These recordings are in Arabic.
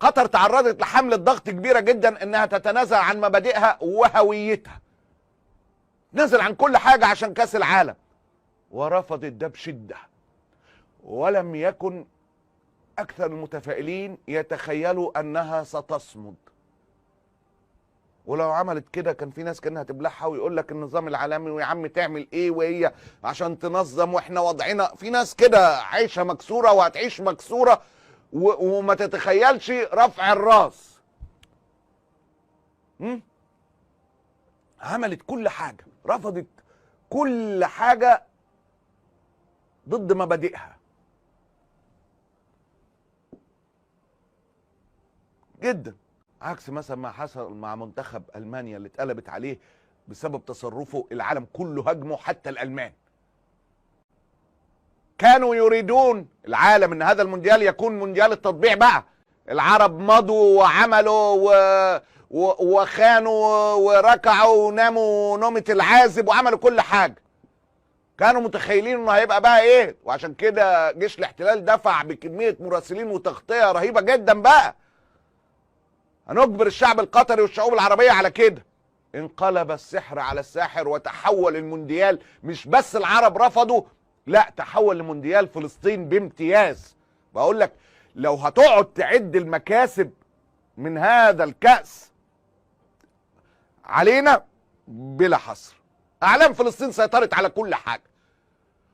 قطر تعرضت لحملة ضغط كبيرة جدا انها تتنازل عن مبادئها وهويتها، نزل عن كل حاجة عشان كاس العالم، ورفضت ده بشدة. ولم يكن اكثر المتفائلين يتخيلوا انها ستصمد، ولو عملت كده كان في ناس كانها تبلعها ويقول لك النظام العالمي ويا عم تعمل ايه وهي عشان تنظم واحنا وضعنا، في ناس كده عايشه مكسوره وهتعيش مكسوره وما تتخيلش رفع الراس. عملت كل حاجه، رفضت كل حاجه ضد مبادئها جدا، عكس مثلا ما حصل مع منتخب المانيا اللي اتقلبت عليه بسبب تصرفه، العالم كله هاجمه حتى الالمان. كانوا يريدون العالم ان هذا المونديال يكون مونديال التطبيع بقى، العرب مضوا وعملوا وخانوا وركعوا وناموا نومة العازب وعملوا كل حاجة، كانوا متخيلين انه هيبقى بقى ايه، وعشان كده جيش الاحتلال دفع بكمية مراسلين وتغطية رهيبة جدا بقى، هنجبر الشعب القطري والشعوب العربية على كده. انقلب السحر على الساحر وتحول المونديال، مش بس العرب رفضوا، لا تحول لمونديال فلسطين بامتياز. بقول لك لو هتقعد تعد المكاسب من هذا الكأس علينا بلا حصر. اعلام فلسطين سيطرت على كل حاجة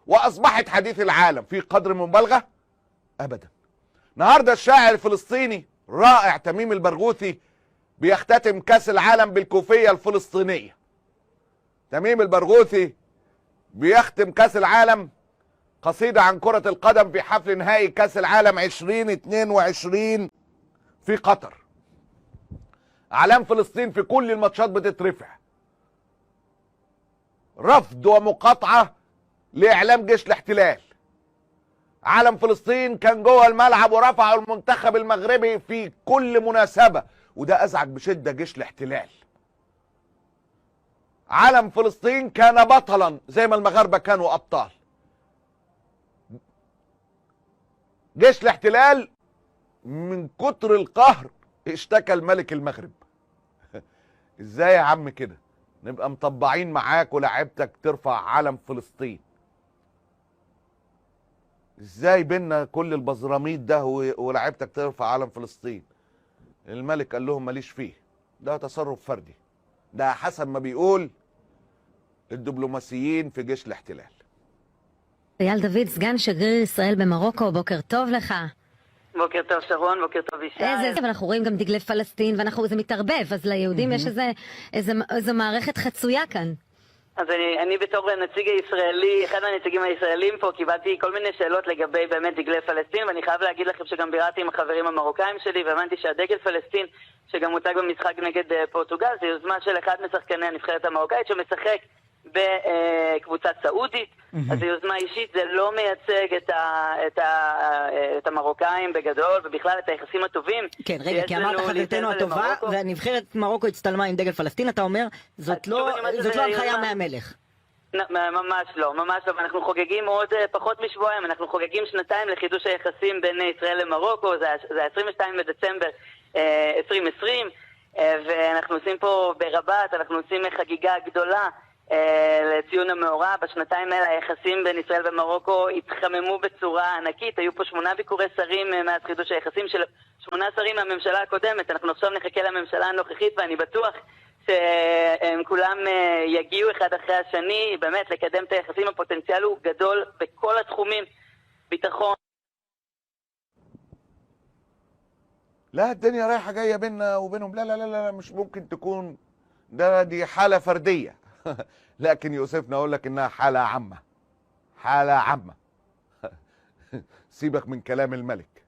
واصبحت حديث العالم في قدر المبالغة ابدا. النهارده الشاعر الفلسطيني رائع تميم البرغوثي بيختتم كاس العالم بالكوفية الفلسطينية. تميم البرغوثي بيختم كاس العالم قصيدة عن كرة القدم في حفل نهائي كاس العالم 2022 في قطر. اعلام فلسطين في كل الماتشات بتترفع، رفض ومقاطعة لاعلام جيش الاحتلال. علم فلسطين كان جوه الملعب ورفعوا المنتخب المغربي في كل مناسبة، وده ازعج بشدة جيش الاحتلال. علم فلسطين كان بطلا زي ما المغاربة كانوا ابطال. جيش الاحتلال من كتر القهر اشتكى الملك المغرب. ازاي يا عم كده نبقى مطبعين معاك ولاعيبتك ترفع علم فلسطين؟ ازاي بينا كل البزراميط ده ولاعيبتك ترفع علم فلسطين؟ الملك قال لهم ماليش فيه، ده تصرف فردي، ده حسب ما בيقول الدبلوماسيين في جيش الاحتلال. אייל דוד, סגן שגריר ישראל במרוקו, בוקר טוב לך. בוקר טוב שרון, בוקר טוב ישי. ואנחנו רואים גם דגלי פלסטין, זה מתערבב, אז ליהודים יש איזו מערכת חצויה כאן. אז אני בתור הנציג הישראלי, אחד מהנציגים הישראלים פה, קיבלתי כל מיני שאלות לגבי באמת דגלי פלסטין, ואני חייב להגיד לכם שגם ביררתי עם החברים המרוקאים שלי, והבנתי שהדגל פלסטין, שגם מוצג במשחק נגד פורטוגל, זה יוזמה של אחד משחקני הנבחרת המרוקאית שמשחק בקבוצה סעודית, אז זו יוזמה אישית, זה לא מייצג את המרוקאים בגדול, ובכלל את היחסים הטובים. כן, רגע, כי אמרת חברתנו הטובה, והנבחרת מרוקו הצטלמה עם דגל פלסטין, אתה אומר, זאת לא הנחיה מהמלך. ממש לא, ממש לא, ואנחנו חוגגים עוד פחות משבועיים, אנחנו חוגגים 2 לחידוש היחסים בין ישראל למרוקו, זה 22 בדצמבר 2020, ואנחנו עושים פה ברבת, אנחנו עושים חגיגה גדולה, לציון המאורע. בשנתיים האלה היחסים בין ישראל ומרוקו התחממו בצורה ענקית, היו פה 8 ביקורי שרים מאז חידוש היחסים של 8 שרים מהממשלה הקודמת, אנחנו עכשיו נחכה לממשלה הנוכחית ואני בטוח שהם כולם יגיעו אחד אחרי השני, באמת לקדם את היחסים, הפוטנציאל הוא גדול בכל התחומים, ביטחון. لا الدنيا رايحة جاية بيننا وبينهم، لا لا لا لا مش ممكن تكون دي حالة فردية. لكن يوسفنا اقول لك انها حالة عامة، حالة عامة. سيبك من كلام الملك.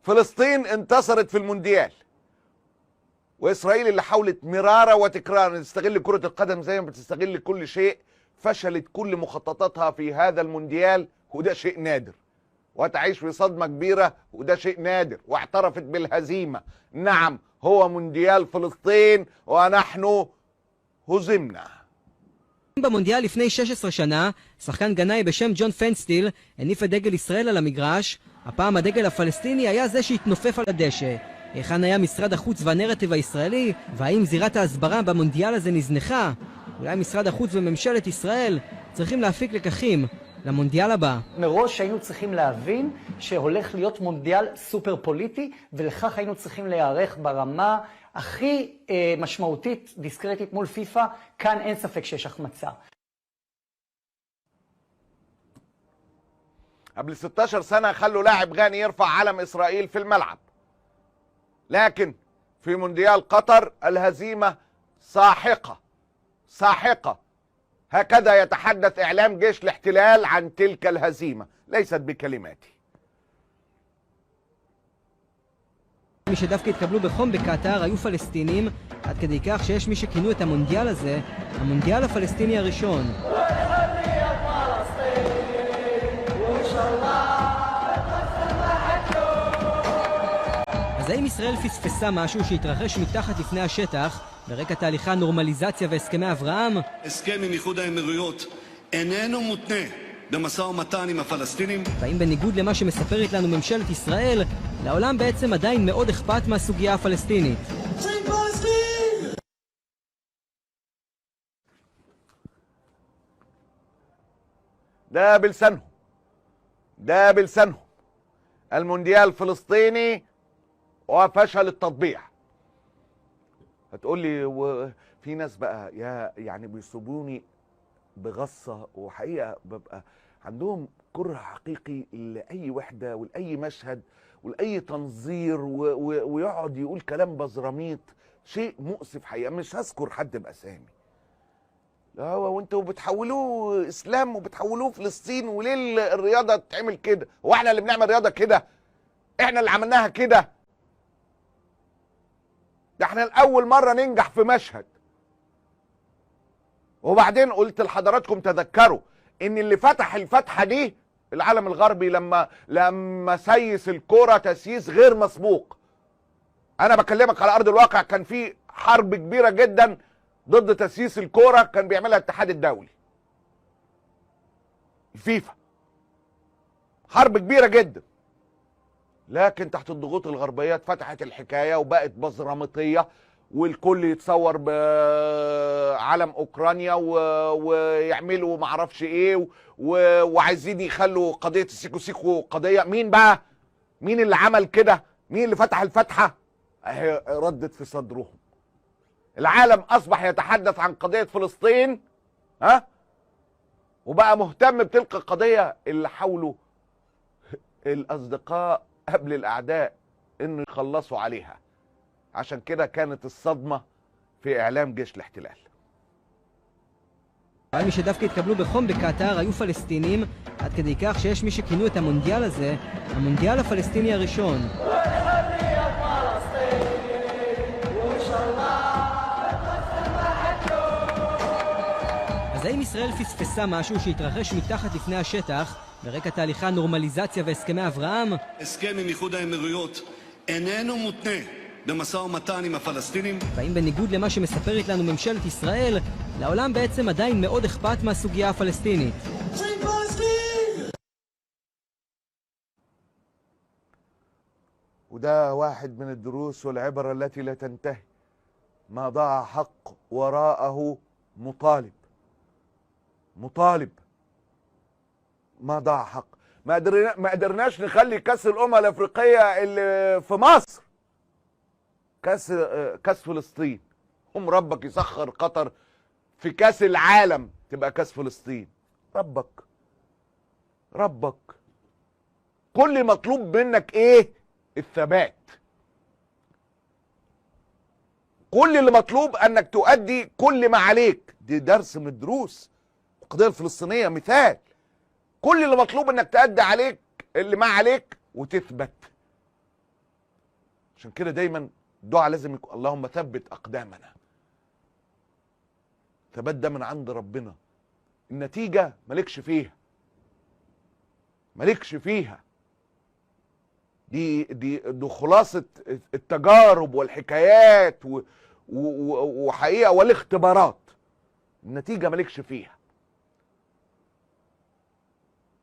فلسطين انتصرت في المونديال، واسرائيل اللي حاولت مرارا وتكرارا تستغل كرة القدم زي ما بتستغل كل شيء، فشلت كل مخططاتها في هذا المونديال، وده شيء نادر، وتعيش في صدمة كبيرة، وده شيء نادر، واعترفت بالهزيمة. نعم هو مونديال فلسطين ونحن هزمنا. במונדיאל לפני 16 שנה, שחקן גנאי בשם ג'ון פנסטיל הניף את דגל ישראל על המגרש. הפעם הדגל הפלסטיני היה זה שהתנופף על הדשא. היכן היה משרד החוץ והנרטיב הישראלי, והאם זירת ההסברה במונדיאל הזה נזנחה? אולי משרד החוץ וממשלת ישראל צריכים להפיק לקחים למונדיאל הבא. מראש היינו צריכים להבין שהולך להיות מונדיאל סופר פוליטי, ולכך היינו צריכים להיערך ברמה הכי משמעותית, דיסקרטית מול פיפ"א. כאן אין ספק שיש החמצה. قبل 16 سنة خلوا لاعب غاني يرفع علم إسرائيل في الملعب، لكن في مونديال قطر الهزيمة ساحقة ساحقة. هكذا يتحدث إعلام جيش الاحتلال عن تلك الهزيمة، ليست بكلماتي. מי שדווקא התקבלו בחום בקטר היו פלסטינים, עד כדי כך שיש מי שכינו את המונדיאל הזה המונדיאל הפלסטיני הראשון. אז האם ישראל פספסה משהו שהתרחש מתחת לפני השטח ברקע תהליכי הנורמליזציה והסכמי אברהם? הסכם עם איחוד האמירויות איננו מותנה במשא ומתן עם הפלסטינים. והאם בניגוד למה שמספרת לנו ממשלת ישראל, לעולם בעצם עדיין מאוד אכפת מהסוגיה הפלסטינית? ده بلسانهم، ده بلسانهم. المونديال فلسطيني وفشل التطبيع. هتقول لي وفي ناس بقى يعني بيصيبوني بغصة، وحقيقة ببقى عندهم كره حقيقي لأي وحدة ولأي مشهد ولأي تنظير ويقعد يقول كلام بزراميط، شيء مؤسف حقيقة. مش هذكر حد بأسامي. لا هو وانتوا بتحولوه اسلام وبتحولوه فلسطين، وليه الرياضة تتعمل كده؟ هو احنا اللي بنعمل رياضة كده؟ احنا اللي عملناها كده؟ ده احنا الأول مرة ننجح في مشهد. وبعدين قلت لحضراتكم تذكروا ان اللي فتح الفتحة دي العالم الغربي لما سيس الكرة تسييس غير مسبوق. انا بكلمك على ارض الواقع، كان في حرب كبيرة جدا ضد تسييس الكرة كان بيعملها الاتحاد الدولي، الفيفا، حرب كبيرة جدا. لكن تحت الضغوط الغربية فتحت الحكاية وبقت بزرامطية، والكل يتصور بعلم اوكرانيا ويعملوا معرفش ايه وعايزين يخلوا قضية السيكو سيكو قضية. مين بقى؟ مين اللي عمل كده؟ مين اللي فتح الفتحة؟ اهي ردت في صدرهم. العالم اصبح يتحدث عن قضية فلسطين، وبقى مهتم بتلك القضية اللي حاولوا الاصدقاء قبل الاعداء انه يخلصوا عليها. عشان كده كانت الصدمة في اعلام جيش الاحتلال. מי שדווקא התקבלו בחום בקטר היו פלסטינים, עד כדי כך שיש מי שכינו את המונדיאל הזה המונדיאל הפלסטיני הראשון. אז האם ישראל פספסה משהו שהתרחש מתחת לפני השטח ברקע תהליכי הנורמליזציה והסכמי אברהם? הסכם עם איחוד האמירויות איננו מותנה במשא ומתן עם הפלסטינים. והאם בניגוד למה שמספרת לנו ממשלת ישראל, לעולם בעצם עדיין מאוד אכפת מהסוגיה הפלסטינית? وده واحد من الدروس والعبر التي لا تنتهي. ما ضاع حق وراءه مطالب. ما ضاع حق. ما قدرناش نخلي كاس الامم الافريقيه اللي في مصر كاس فلسطين. ربك يسخر قطر في كاس العالم تبقى كاس فلسطين. ربك كل مطلوب منك ايه؟ الثبات. كل اللي مطلوب انك تؤدي كل ما عليك. دي درس من الدروس. القضية الفلسطينية مثال. كل اللي مطلوب انك تأدي عليك اللي ما عليك وتثبت. عشان كده دايما الدعاء لازم يكون اللهم ثبت اقدامنا. ثبات ده من عند ربنا. النتيجة مالكش فيها. دي خلاصة التجارب والحكايات وحقيقة والاختبارات. النتيجة مالكش فيها،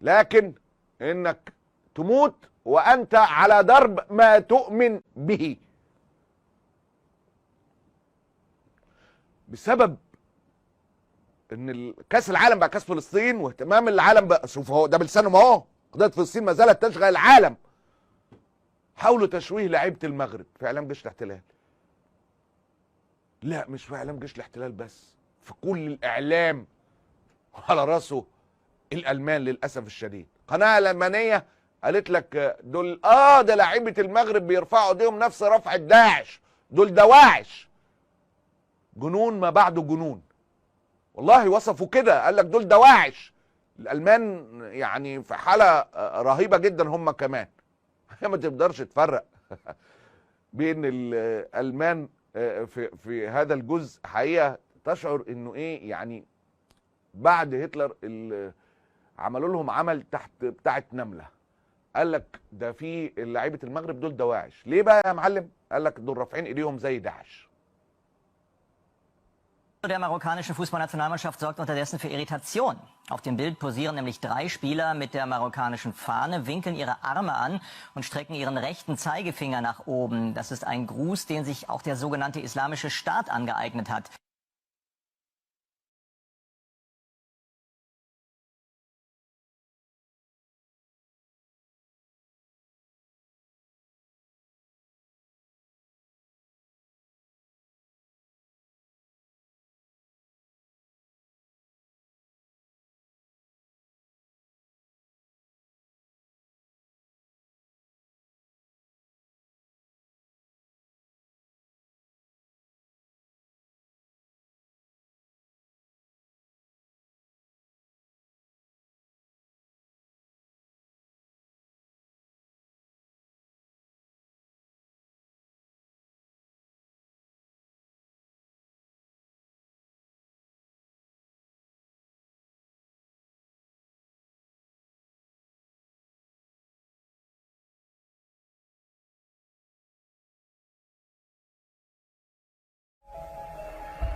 لكن انك تموت وانت على درب ما تؤمن به. بسبب ان كاس العالم بقى كاس فلسطين، واهتمام العالم بقى، شوف هو ده بلسانهم اهو، قضيه فلسطين ما زالت تشغل العالم. حاولوا تشويه لعيبه المغرب في اعلام جيش الاحتلال. لا مش في اعلام جيش الاحتلال بس، في كل الاعلام، على راسه الالمان للاسف الشديد. قناه المانيه قالت لك دول ده لعيبه المغرب بيرفعوا ايديهم نفس رفعه داعش، دول دواعش. جنون ما بعده جنون. والله وصفوا كده، قال لك دول دواعش. الالمان يعني في حاله رهيبه جدا هم كمان. ما تقدرش تفرق بين الالمان في هذا الجزء. حقيقه تشعر انه ايه يعني، بعد هتلر عملوا لهم عمل تحت بتاعه نمله. قال لك ده في لعيبه المغرب دول دواعش. ليه بقى يا معلم؟ قال لك دول رافعين ايديهم زي داعش. Der marokkanischen Fußballnationalmannschaft sorgt unterdessen für Irritation. Auf dem Bild posieren nämlich 3 Spieler mit der marokkanischen Fahne, winkeln ihre Arme an und strecken ihren rechten Zeigefinger nach oben. Das ist ein Gruß, den sich auch der sogenannte Islamische Staat angeeignet hat.